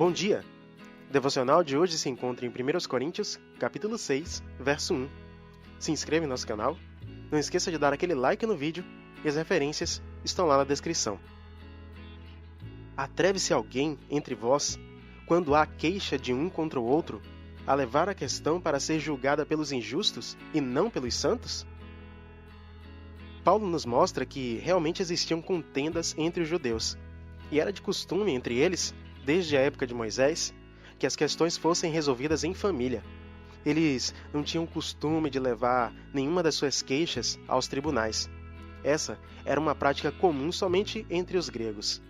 Bom dia! O devocional de hoje se encontra em 1 Coríntios, capítulo 6, verso 1. Se inscreva em nosso canal, não esqueça de dar aquele like no vídeo e as referências estão lá na descrição. Atreve-se alguém entre vós, quando há queixa de um contra o outro, a levar a questão para ser julgada pelos injustos e não pelos santos? Paulo nos mostra que realmente existiam contendas entre os judeus, e era de costume entre eles, desde a época de Moisés, que as questões fossem resolvidas em família. Eles não tinham costume de levar nenhuma das suas queixas aos tribunais. Essa era uma prática comum somente entre os gregos.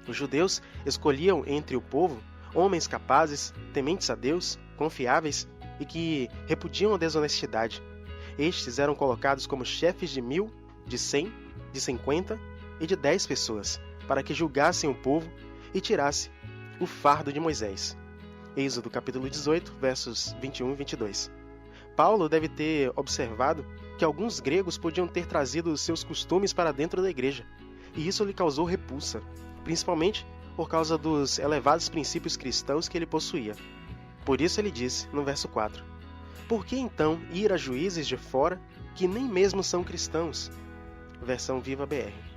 Os judeus escolhiam entre o povo homens capazes, tementes a Deus, confiáveis e que repudiam a desonestidade. Estes eram colocados como chefes de 1.000, de 100, de 50 e de 10 pessoas, para que julgassem o povo e tirassem o fardo de Moisés. Êxodo capítulo 18, versos 21 e 22. Paulo deve ter observado que alguns gregos podiam ter trazido seus costumes para dentro da igreja, e isso lhe causou repulsa, principalmente por causa dos elevados princípios cristãos que ele possuía. Por isso ele disse, no verso 4, por que então ir a juízes de fora que nem mesmo são cristãos? Versão Viva BR.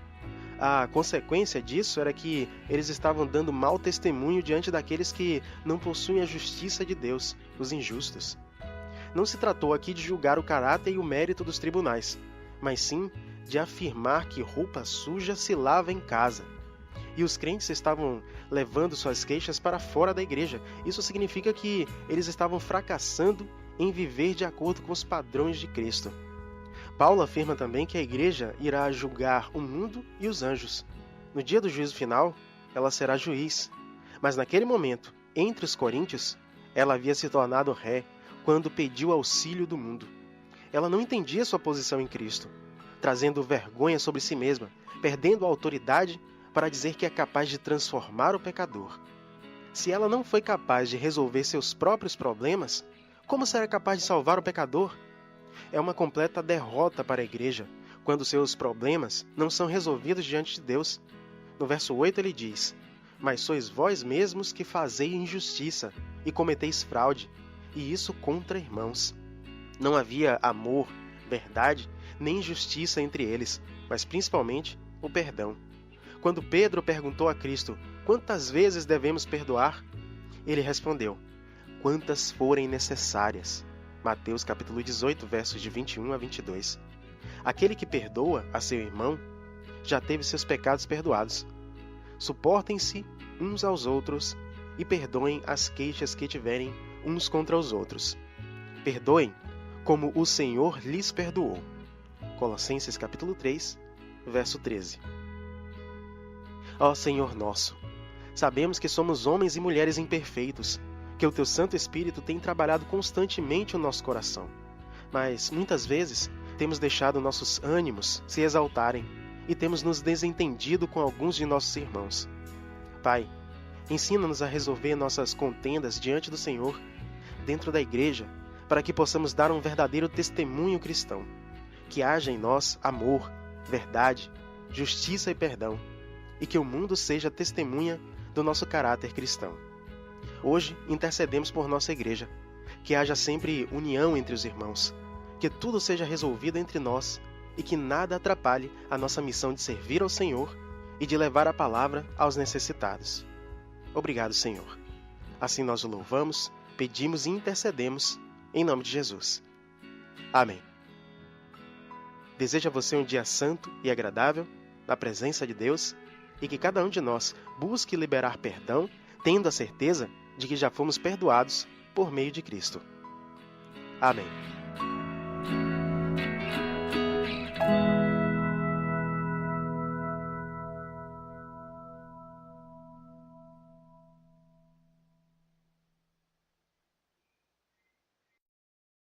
A consequência disso era que eles estavam dando mau testemunho diante daqueles que não possuem a justiça de Deus, os injustos. Não se tratou aqui de julgar o caráter e o mérito dos tribunais, mas sim de afirmar que roupa suja se lava em casa. E os crentes estavam levando suas queixas para fora da igreja. Isso significa que eles estavam fracassando em viver de acordo com os padrões de Cristo. Paulo afirma também que a igreja irá julgar o mundo e os anjos. No dia do juízo final, ela será juiz. Mas naquele momento, entre os coríntios, ela havia se tornado ré quando pediu auxílio do mundo. Ela não entendia sua posição em Cristo, trazendo vergonha sobre si mesma, perdendo a autoridade para dizer que é capaz de transformar o pecador. Se ela não foi capaz de resolver seus próprios problemas, como será capaz de salvar o pecador? É uma completa derrota para a igreja, quando seus problemas não são resolvidos diante de Deus. No verso 8 ele diz, mas sois vós mesmos que fazei injustiça e cometeis fraude, e isso contra irmãos. Não havia amor, verdade, nem justiça entre eles, mas principalmente o perdão. Quando Pedro perguntou a Cristo, quantas vezes devemos perdoar? Ele respondeu, quantas forem necessárias. Mateus capítulo 18, versos de 21 a 22. Aquele que perdoa a seu irmão já teve seus pecados perdoados. Suportem-se uns aos outros e perdoem as queixas que tiverem uns contra os outros. Perdoem como o Senhor lhes perdoou. Colossenses capítulo 3, verso 13. Ó Senhor nosso, sabemos que somos homens e mulheres imperfeitos, que o Teu Santo Espírito tem trabalhado constantemente o nosso coração. Mas, muitas vezes, temos deixado nossos ânimos se exaltarem e temos nos desentendido com alguns de nossos irmãos. Pai, ensina-nos a resolver nossas contendas diante do Senhor, dentro da igreja, para que possamos dar um verdadeiro testemunho cristão. Que haja em nós amor, verdade, justiça e perdão, e que o mundo seja testemunha do nosso caráter cristão. Hoje, intercedemos por nossa igreja, que haja sempre união entre os irmãos, que tudo seja resolvido entre nós e que nada atrapalhe a nossa missão de servir ao Senhor e de levar a palavra aos necessitados. Obrigado, Senhor. Assim nós o louvamos, pedimos e intercedemos, em nome de Jesus. Amém. Desejo a você um dia santo e agradável, na presença de Deus, e que cada um de nós busque liberar perdão, tendo a certeza de que já fomos perdoados por meio de Cristo. Amém.